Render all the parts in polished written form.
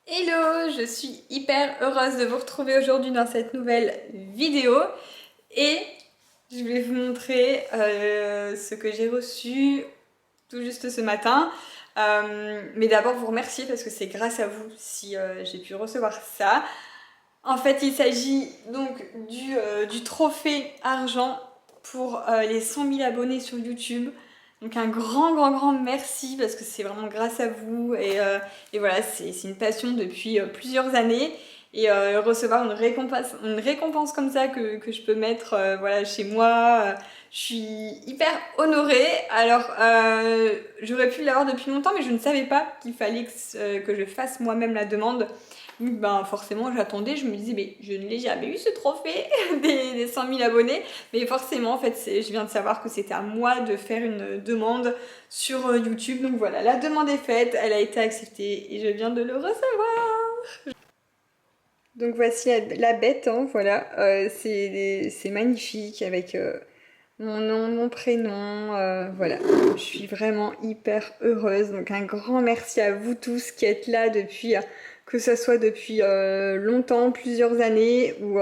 Hello, je suis hyper heureuse de vous retrouver aujourd'hui dans cette nouvelle vidéo et je vais vous montrer ce que j'ai reçu tout juste ce matin. Mais d'abord vous remercier parce que c'est grâce à vous si j'ai pu recevoir ça. En fait, il s'agit donc du trophée argent pour les 100 000 abonnés sur YouTube. Donc un grand merci parce que c'est vraiment grâce à vous et voilà, c'est une passion depuis plusieurs années et recevoir une récompense comme ça que je peux mettre voilà, chez moi, je suis hyper honorée. Alors j'aurais pu l'avoir depuis longtemps mais je ne savais pas qu'il fallait que je fasse moi-même la demande. Ben forcément j'attendais, je me disais mais je ne l'ai jamais eu ce trophée des 100 000 abonnés, mais forcément en fait je viens de savoir que c'était à moi de faire une demande sur YouTube, donc voilà, la demande est faite, elle a été acceptée et je viens de le recevoir. Donc voici la bête, hein, voilà, c'est magnifique avec mon nom, mon prénom, voilà, je suis vraiment hyper heureuse, donc un grand merci à vous tous qui êtes là depuis... que ce soit depuis longtemps, plusieurs années ou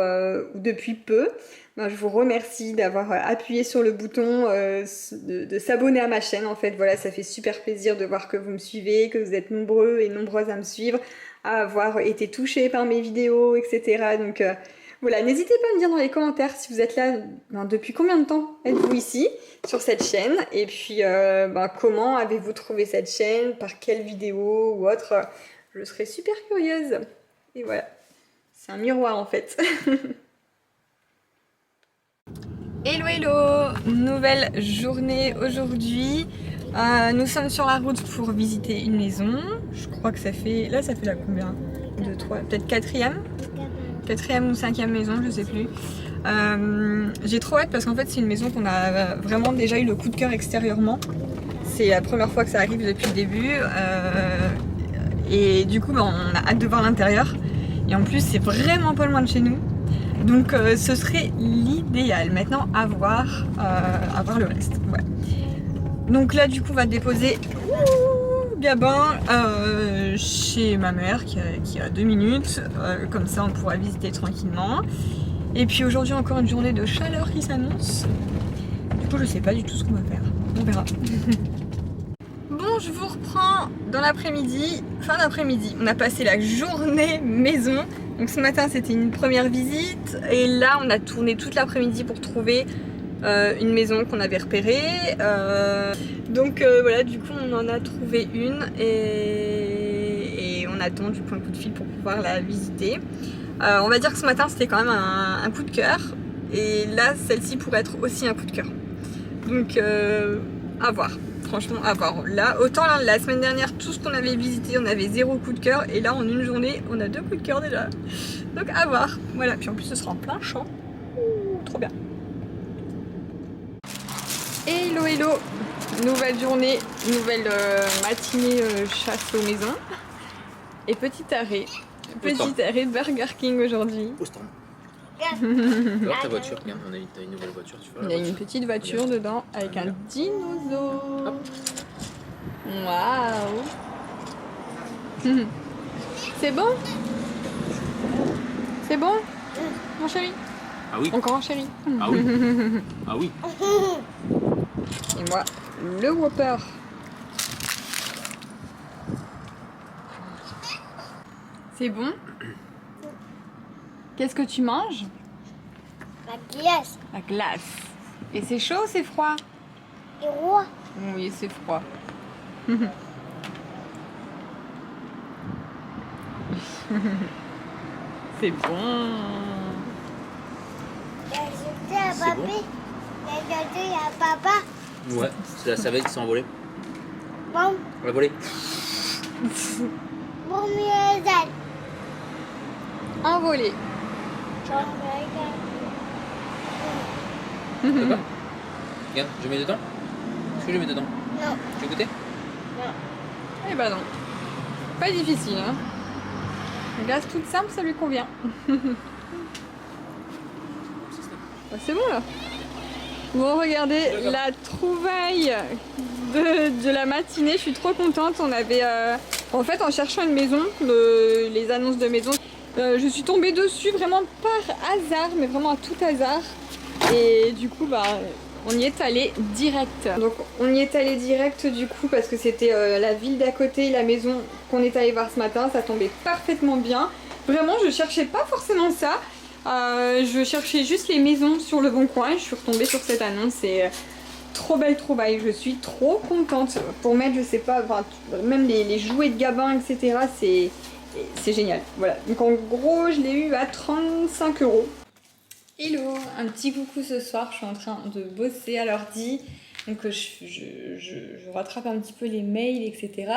depuis peu. Ben, je vous remercie d'avoir appuyé sur le bouton de s'abonner à ma chaîne. En fait, voilà, ça fait super plaisir de voir que vous me suivez, que vous êtes nombreux et nombreuses à me suivre, à avoir été touchés par mes vidéos, etc. Donc voilà, n'hésitez pas à me dire dans les commentaires si vous êtes là, ben, depuis combien de temps êtes-vous ici sur cette chaîne et puis ben, comment avez-vous trouvé cette chaîne, par quelle vidéo ou autre. Je serais super curieuse. Et voilà, c'est un miroir en fait. Hello, nouvelle journée aujourd'hui. Nous sommes sur la route pour visiter une maison. Je crois que ça fait... Là, ça fait la combien? 2, 3, peut-être quatrième ou cinquième maison, je sais plus. J'ai trop hâte parce qu'en fait, c'est une maison qu'on a vraiment déjà eu le coup de cœur extérieurement. C'est la première fois que ça arrive depuis le début. Et du coup, ben, on a hâte de voir l'intérieur. Et en plus, c'est vraiment pas loin de chez nous. Donc, ce serait l'idéal. Maintenant, à voir le reste. Ouais. Donc là, du coup, on va déposer Gabin chez ma mère qui a 2 minutes. Comme ça, on pourra visiter tranquillement. Et puis aujourd'hui, encore une journée de chaleur qui s'annonce. Du coup, je sais pas du tout ce qu'on va faire. On verra. Bon, je vous reprends dans l'après-midi, fin d'après-midi. On a passé la journée maison. Donc ce matin, c'était une première visite. Et là, on a tourné toute l'après-midi pour trouver une maison qu'on avait repérée. Donc voilà, du coup, on en a trouvé une. Et on attend du coup un coup de fil pour pouvoir la visiter. On va dire que ce matin, c'était quand même un coup de cœur. Et là, celle-ci pourrait être aussi un coup de cœur. Donc, à voir. Franchement, à voir. Là, autant là, la semaine dernière, tout ce qu'on avait visité, on avait 0 coup de cœur. Et là, en une journée, on a 2 coups de cœur déjà. Donc, à voir. Voilà. Puis en plus, ce sera en plein champ. Ouh, trop bien. Hello. Nouvelle journée, nouvelle matinée chasse aux maisons. Et petit arrêt. Petit arrêt de Burger King aujourd'hui. Au stand. Alors ta voiture, regarde, t'as une nouvelle voiture, tu vois. Il y a une petite voiture dedans avec un dinosaure. Waouh. C'est bon? C'est bon, mon chéri? Ah oui. Encore un chéri? Ah oui. Ah oui. Et moi, le Whopper. C'est bon? Qu'est-ce que tu manges? La glace. La glace. Et c'est chaud ou c'est froid? Et roi. Oui, c'est froid. C'est bon. J'ai à C'est papy. bon. J'ai à papa. Ouais, c'est la savette qui s'est envolée. Bon, On l'a volée. bon mieux d'elle. Envolé. Bon D'accord. Regarde, je mets dedans. Est-ce que je mets dedans? Non. Tu veux goûter? Eh ben non. Pas difficile, hein. Une glace toute simple, ça lui convient. Bah, c'est bon là. Bon, regardez la trouvaille de la matinée. Je suis trop contente. On avait En fait, en cherchant une maison, les annonces de maison, je suis tombée dessus vraiment par hasard, mais vraiment à tout hasard. Et du coup, bah, on y est allé direct. Donc on y est allé direct du coup parce que c'était la ville d'à côté, la maison qu'on est allé voir ce matin, ça tombait parfaitement bien. Vraiment, je cherchais pas forcément ça. Je cherchais juste les maisons sur le bon coin et je suis retombée sur cette annonce et trop belle trouvaille, je suis trop contente. Pour mettre, je sais pas, enfin, même les jouets de Gabin, etc. C'est génial. Voilà, donc en gros, je l'ai eu à 35 €. Hello, un petit coucou ce soir, je suis en train de bosser à l'ordi. Donc je rattrape un petit peu les mails, etc.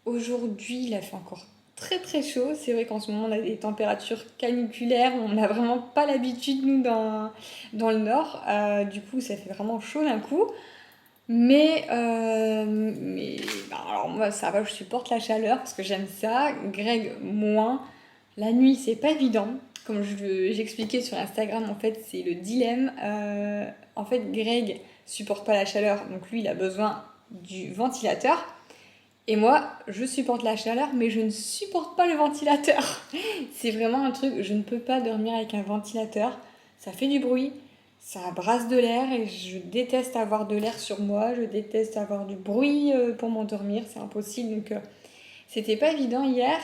Aujourd'hui, il a fait encore très chaud. C'est vrai qu'en ce moment, on a des températures caniculaires. On n'a vraiment pas l'habitude, nous, dans le nord. Du coup, ça fait vraiment chaud d'un coup. Mais bah, alors moi, ça va, je supporte la chaleur parce que j'aime ça. Greg, moins. La nuit, c'est pas évident. Comme j'expliquais sur Instagram, en fait, c'est le dilemme. En fait, Greg supporte pas la chaleur, donc lui, il a besoin du ventilateur. Et moi, je supporte la chaleur, mais je ne supporte pas le ventilateur. C'est vraiment un truc, je ne peux pas dormir avec un ventilateur. Ça fait du bruit, ça brasse de l'air et je déteste avoir de l'air sur moi. Je déteste avoir du bruit pour m'endormir, c'est impossible. Donc, c'était pas évident hier,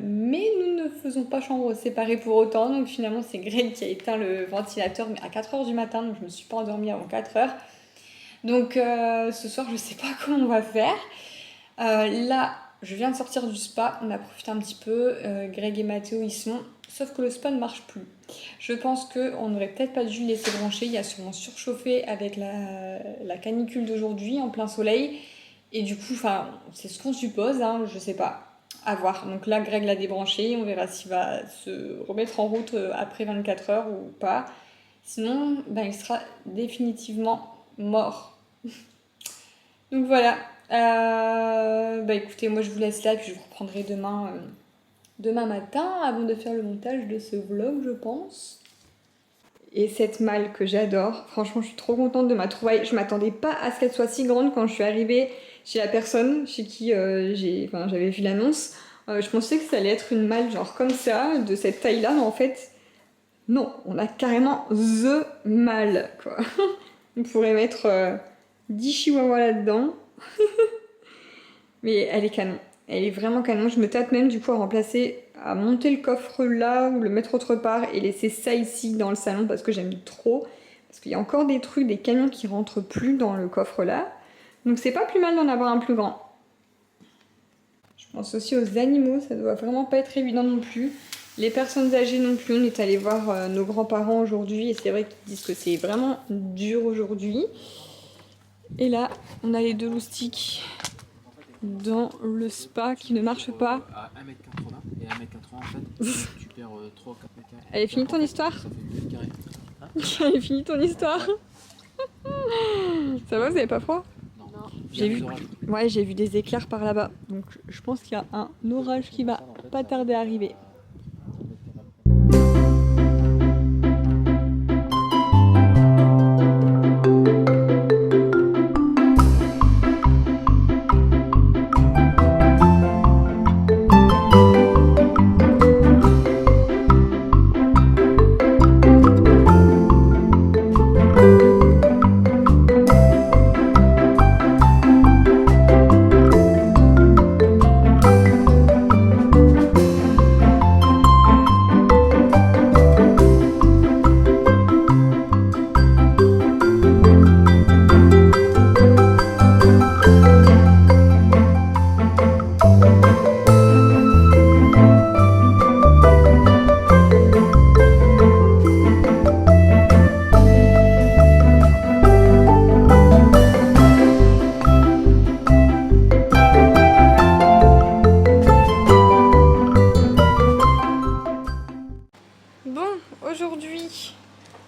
mais nous ne faisons pas chambre séparée pour autant. Donc finalement, c'est Greg qui a éteint le ventilateur mais à 4 h du matin, donc je me suis pas endormie avant 4 h. Donc ce soir, je sais pas comment on va faire. Là, je viens de sortir du spa, on a profité un petit peu, Greg et Mathéo y sont, sauf que le spa ne marche plus. Je pense qu'on n'aurait peut-être pas dû le laisser brancher, il a sûrement surchauffé avec la canicule d'aujourd'hui en plein soleil. Et du coup, c'est ce qu'on suppose, hein, je sais pas, à voir. Donc là, Greg l'a débranché, on verra s'il va se remettre en route après 24 heures ou pas. Sinon, il sera définitivement mort. Donc voilà. Écoutez, moi je vous laisse là, puis je vous reprendrai demain matin, avant de faire le montage de ce vlog, je pense. Et cette malle que j'adore, franchement je suis trop contente de ma trouvaille. Je m'attendais pas à ce qu'elle soit si grande quand je suis arrivée chez la personne chez qui j'avais vu l'annonce. Je pensais que ça allait être une malle genre comme ça, de cette taille là, mais en fait non, on a carrément THE malle quoi. On pourrait mettre 10 chihuahuas là-dedans. Mais elle est canon, elle est vraiment canon. Je me tâte même du coup à monter le coffre là ou le mettre autre part et laisser ça ici dans le salon parce que j'aime trop. Parce qu'il y a encore des trucs, des camions qui rentrent plus dans le coffre là. Donc c'est pas plus mal d'en avoir un plus grand. Je pense aussi aux animaux, ça doit vraiment pas être évident non plus. Les personnes âgées non plus, on est allé voir nos grands-parents aujourd'hui et c'est vrai qu'ils disent que c'est vraiment dur aujourd'hui. Et là, on a les 2 loustiques dans le spa qui ne marche pas. À 1,80 m et 1,80 m en fait, tu perds 3 ou 4 mètres carrés. Elle est finie ton histoire? Ça fait 2 carrés. Hein? Elle est finie ton histoire? Ça va, vous avez pas froid? Non. J'ai vu des éclairs par là-bas. Donc je pense qu'il y a un orage qui va pas tarder à arriver.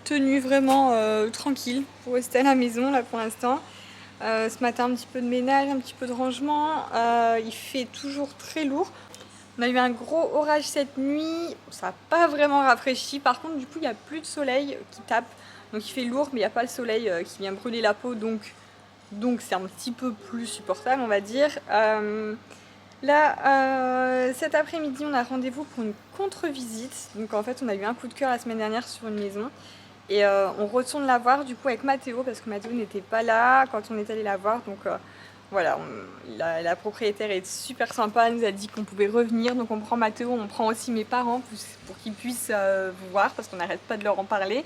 Tenue vraiment tranquille pour rester à la maison là pour l'instant. Ce matin un petit peu de ménage, un petit peu de rangement. Il fait toujours très lourd. On a eu un gros orage cette nuit, ça n'a pas vraiment rafraîchi. Par contre du coup il n'y a plus de soleil qui tape. Donc il fait lourd mais il n'y a pas le soleil qui vient brûler la peau. Donc donc c'est un petit peu plus supportable on va dire. Cet après-midi on a rendez-vous pour une contre-visite, donc en fait on a eu un coup de cœur la semaine dernière sur une maison et on retourne la voir du coup avec Mathéo parce que Mathéo n'était pas là quand on est allé la voir, donc voilà, la propriétaire est super sympa, elle nous a dit qu'on pouvait revenir, donc on prend Mathéo, on prend aussi mes parents pour qu'ils puissent vous voir parce qu'on n'arrête pas de leur en parler.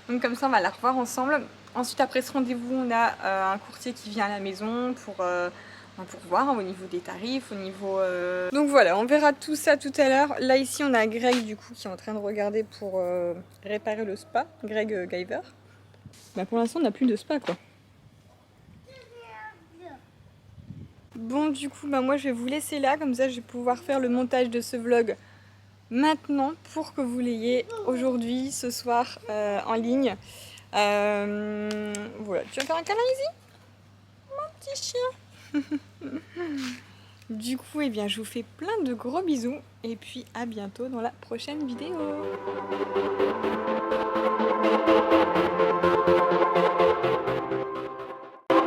Donc comme ça on va la revoir ensemble. Ensuite après ce rendez-vous on a un courtier qui vient à la maison pour voir au niveau des tarifs, au niveau... Donc voilà, on verra tout ça tout à l'heure. Là ici on a Greg du coup qui est en train de regarder pour réparer le spa, Greg Giver. Bah pour l'instant on n'a plus de spa quoi. Bon du coup bah moi je vais vous laisser là, comme ça je vais pouvoir faire le montage de ce vlog maintenant pour que vous l'ayez aujourd'hui, ce soir en ligne. Voilà, tu vas faire un câlin ici, mon petit chien. Du coup eh bien je vous fais plein de gros bisous et puis à bientôt dans la prochaine vidéo.